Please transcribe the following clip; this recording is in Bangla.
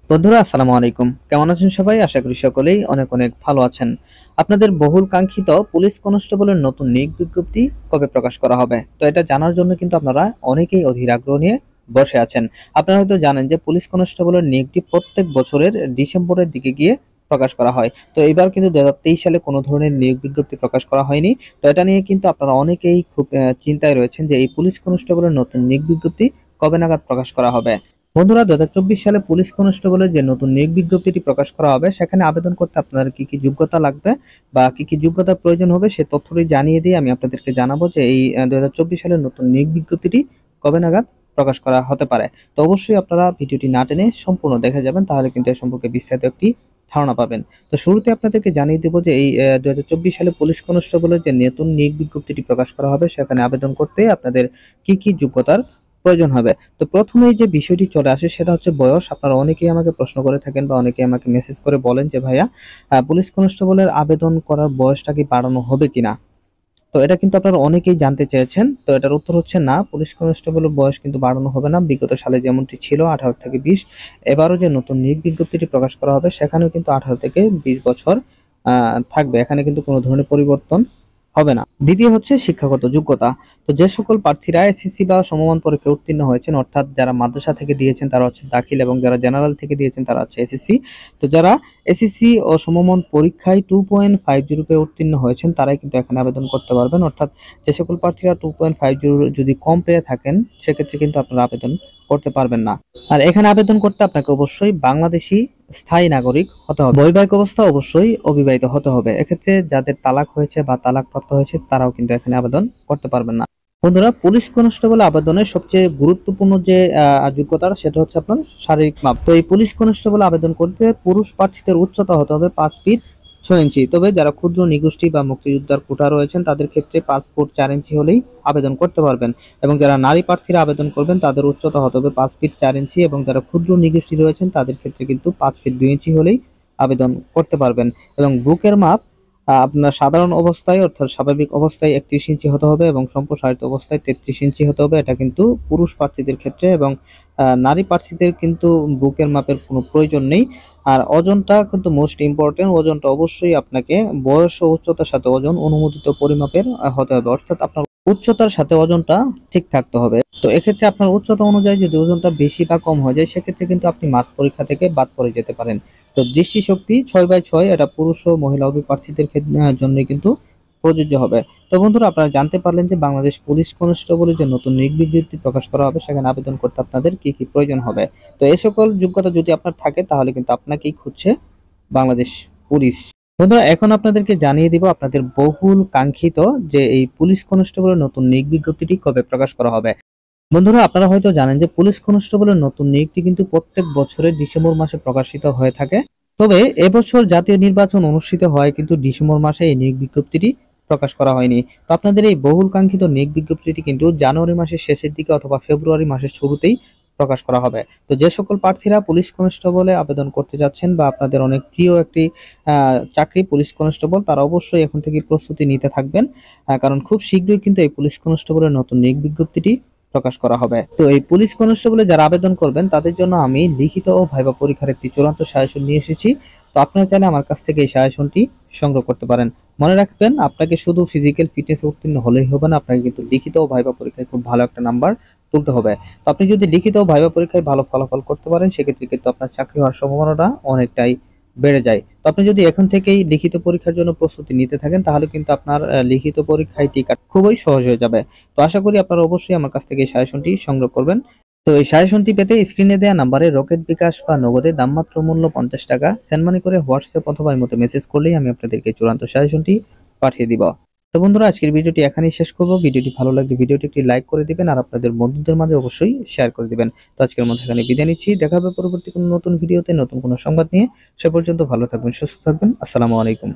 বন্ধুরা আসসালামু আলাইকুম। কেমন আছেন সবাই? আশা করি সকলেই অনেক অনেক ভালো আছেন। আপনাদের বহুল কাঙ্ক্ষিত পুলিশ কনস্টেবলের নতুন নিয়োগ বিজ্ঞপ্তি কবে প্রকাশ করা হবে? তো এটা জানার জন্য কিন্তু আপনারা অনেকেই অধীর আগ্রহ নিয়ে বসে আছেন। আপনারা হয়তো জানেন যে পুলিশ কনস্টেবলের নিয়োগটি প্রত্যেক বছরের ডিসেম্বরের দিকে গিয়ে প্রকাশ করা হয়। তো এবার কিন্তু ২০২৩ সালে কোনো ধরনের নিয়োগ বিজ্ঞপ্তি প্রকাশ করা হয়নি। তো এটা নিয়ে কিন্তু আপনারা অনেকেই খুব চিন্তায় রয়েছেন যে এই পুলিশ কনস্টেবলের নতুন নিয়োগ বিজ্ঞপ্তি কবে নাগাদ প্রকাশ করা হবে? বন্ধুরা, ২০২৪ সালে পুলিশ কনস্টেবলের যে নতুন নিয়োগ বিজ্ঞপ্তিটি প্রকাশ করা হবে সেখানে আবেদন করতে আপনার কি কি যোগ্যতা লাগবে বা কি কি যোগ্যতার প্রয়োজন হবে সে তথ্যটি জানিয়ে দিয়ে আমি আপনাদেরকে জানাবো যে এই ২০২৪ সালের নতুন নিয়োগ বিজ্ঞপ্তিটি কবে নাগাদ প্রকাশ করা হতে পারে। তো অবশ্যই আপনারা ভিডিওটি না টেনে সম্পূর্ণ দেখে যাবেন, তাহলে কিন্তু এ সম্পর্কে বিস্তারিত একটি ধারণা পাবেন। তো শুরুতে আপনাদেরকে জানিয়ে দেবো যে এই ২০২৪ সালে পুলিশ কনস্টেবলের যে নতুন নিয়োগ বিজ্ঞপ্তিটি প্রকাশ করা হবে সেখানে আবেদন করতে আপনাদের কি কি যোগ্যতার প্রয়োজন হবে। তো প্রথমেই যে বিষয়টি চলে আসে সেটা হচ্ছে বয়স। আপনারা অনেকেই আমাকে প্রশ্ন করে থাকেন বা অনেকেই আমাকে মেসেজ করে বলেন যে ভাইয়া, পুলিশ কনস্টেবলের আবেদন করার বয়সটা কি বাড়ানো হবে কিনা? তো এটা কিন্তু আপনারা অনেকেই জানতে চেয়েছেন। তো এটার উত্তর হচ্ছে না, পুলিশ কনস্টেবলের বয়স কিন্তু বাড়ানো হবে না। বিগত সালে যেমনটি ছিল 18 থেকে 20, এবারও যে নতুন নিয়োগ বিজ্ঞপ্তিটি প্রকাশ করা হবে সেখানেও কিন্তু 18 থেকে 20 বছর থাকবে। এখানে কিন্তু কোনো ধরনের পরিবর্তন হবে না। দ্বিতীয় হচ্ছে শিক্ষাগত যোগ্যতা। তো যে সকল প্রার্থীরা এসএসসি বা সমমান পরীক্ষায় উত্তীর্ণ হয়েছেন, অর্থাৎ যারা মাদ্রাসা থেকে দিয়েছেন তারা হচ্ছে দাখিল, এবং যারা জেনারেল থেকে দিয়েছেন তারা হচ্ছে এসএসসি। তো যারা এসএসসি ও সমমান পরীক্ষায় 2.50 পেয়ে উত্তীর্ণ হয়েছেন তারাই কিন্তু এখানে আবেদন করতে পারবেন। অর্থাৎ যে সকল প্রার্থীরা 2.50 যদি কম পেয়ে থাকেন সেক্ষেত্রে কিন্তু আপনারা আবেদন করতে পারবেন না। আর এখানে আবেদন করতে আপনাকে অবশ্যই বাংলাদেশী স্থায়ী নাগরিক হতে হবে। বৈবাহিক অবস্থা অবশ্যই অবিবাহিত হতে হবে। এক্ষেত্রে যাদের তালাক হয়েছে বা তালাকপ্রাপ্ত হয়েছে তারাও কিন্তু এখানে আবেদন করতে পারবেন না। বন্ধুরা, পুলিশ কনস্টেবল আবেদনের সবচেয়ে গুরুত্বপূর্ণ যে যোগ্যতা সেটা হচ্ছে আপনার শারীরিক মাপ। তো এই পুলিশ কনস্টেবল আবেদন করতে পুরুষ প্রার্থীদের উচ্চতা হতে হবে 5 ফিট 6 ইঞ্চি। তবে যারা ক্ষুদ্র নিগোষ্ঠী বা মুক্তিযোদ্ধার কোটা রয়েছেন তাদের ক্ষেত্রে 5 ফুট 4 ইঞ্চি হলেই আবেদন করতে পারবেন। এবং যারা নারী প্রার্থীরা আবেদন করবেন তাদের উচ্চতা হতে হবে 5 ফিট 4 ইঞ্চি, এবং যারা ক্ষুদ্র নিগোষ্ঠী রয়েছেন তাদের ক্ষেত্রে কিন্তু 5 ফিট 2 ইঞ্চি হলেই আবেদন করতে পারবেন। এবং বুকের মাপ আপনার সাধারণ অবস্থায় অর্থাৎ স্বাভাবিক অবস্থায় 31 ইঞ্চি হতে হবে এবং সম্প্রসারিত অবস্থায় 33 ইঞ্চি হতে হবে। এটা কিন্তু পুরুষ প্রার্থীদের ক্ষেত্রে, এবং নারী প্রার্থীদের কিন্তু বুকের মাপের কোনো প্রয়োজন নেই। আর ওজনটা কিন্তু মোস্ট ইম্পর্টেন্ট, ওজনটা অবশ্যই আপনাকে বয়স ও উচ্চতার সাথে ওজন অনুমোদিত পরিমাপের হতে হবে, অর্থাৎ আপনার উচ্চতার সাথে ওজনটা ঠিক থাকতে হবে। তো এক্ষেত্রে আপনার উচ্চতা অনুযায়ী যদি ওজনটা বেশি বা কম হয়ে যায় সেক্ষেত্রে কিন্তু আপনি মাঠ পরীক্ষা থেকে বাদ পড়ে যেতে পারেন। তো দৃষ্টিশক্তি 6/6 এটা পুরুষ ও মহিলা উভয় প্রার্থীদের জন্য কিন্তু প্রযোজ্য হবে। তো বন্ধুরা, আপনারা জানতে পারলেন যে বাংলাদেশ পুলিশ কনস্টেবলের যে নতুন নিয়োগ বিজ্ঞপ্তি প্রকাশ করা হবে সেখানে আবেদন করতে আপনাদের কি কি প্রয়োজন হবে। তো এই সকল যোগ্যতা যদি আপনার থাকে তাহলে কিন্তু আপনাকেই খুঁজছে বাংলাদেশ পুলিশ। বন্ধুরা, এখন আপনাদেরকে জানিয়ে দিব আপনাদের বহুল কাঙ্ক্ষিত যে এই পুলিশ কনস্টেবলের নতুন নিয়োগ বিজ্ঞপ্তিটি কবে প্রকাশ করা হবে। বন্ধুরা, আপনারা হয়তো জানেন যে পুলিশ কনস্টেবলের নতুন নিয়োগটি কিন্তু প্রত্যেক বছরের ডিসেম্বর মাসে প্রকাশিত হয়ে থাকে। তবে এবছর জাতীয় নির্বাচন অনুষ্ঠিত হয় কিন্তু ডিসেম্বর মাসে এই নিয়োগ বিজ্ঞপ্তিটি প্রকাশ করা হয়নি। তো আপনাদের এই বহুল কাঙ্ক্ষিত নিয়োগ বিজ্ঞপ্তিটি কিন্তু জানুয়ারি মাসের শেষের দিকে অথবা ফেব্রুয়ারি মাসের শুরুতেই প্রকাশ করা হবে। তো যে সকল প্রার্থীরা পুলিশ কনস্টেবলে আবেদন করতে যাচ্ছেন বা আপনাদের অনেক প্রিয় একটি চাকরি পুলিশ কনস্টেবল, তারা অবশ্যই এখন থেকে প্রস্তুতি নিতে থাকবেন, কারণ খুব শীঘ্রই কিন্তু এই পুলিশ কনস্টেবলের নতুন নিয়োগ বিজ্ঞপ্তিটি প্রকাশ করা হবে। তো এই পুলিশ কনস্টেবলে যারা আবেদন করবেন তাদের জন্য আমি লিখিত ও ভাইবা পরীক্ষার একটি চূড়ান্ত সাজেশন নিয়ে এসেছি। তো আপনারা চাইলে আমার কাছ থেকে এই সাজেশনটি সংগ্রহ করতে পারেন। মনে রাখবেন, আপনাকে শুধু ফিজিক্যাল ফিটনেস উত্তীর্ণ হলেই হবে না, আপনাকে কিন্তু লিখিত ও ভাইবা পরীক্ষায় খুব ভালো একটা নাম্বার তুলতে হবে। তো আপনি যদি লিখিত ও ভাইবা পরীক্ষায় ভালো ফলাফল করতে পারেন সেক্ষেত্রে কিন্তু আপনার চাকরি হওয়ার সম্ভাবনাটা অনেকটাই বেড়ে যায়। তো আপনি যদি এখন থেকেই লিখিত পরীক্ষার জন্য প্রস্তুতি নিতে থাকেন তাহলে কিন্তু আপনার লিখিত পরীক্ষায় টিকা খুবই সহজ হয়ে যাবে। তো আশা করি আপনারা অবশ্যই আমার কাছ থেকে এই সাজেশনটি সংগ্রহ করবেন। তো এই সাজেশনটি পেতে স্ক্রিনে দেওয়া নাম্বারে রকেট, বিকাশ বা নগদে নামমাত্র মূল্য 50 টাকা সেন্ড মানি করে হোয়াটসঅ্যাপ অথবা ইমোতে মেসেজ করলেই আমি আপনাদেরকে চূড়ান্ত সাজেশনটি পাঠিয়ে দিব। তো বন্ধুরা, আজকের ভিডিওটি এখানেই শেষ করব। ভিডিওটি ভালো লাগলে ভিডিওটি একটি লাইক করে দিবেন আর আপনাদের বন্ধুদের মাঝে অবশ্যই শেয়ার করে দিবেন। তো আজকের মতো এখানে বিদায় নিচ্ছি। দেখা হবে পরবর্তী কোনো নতুন ভিডিওতে নতুন কোনো সংবাদ নিয়ে। সে পর্যন্ত ভালো থাকবেন, সুস্থ থাকবেন। আসসালামু আলাইকুম।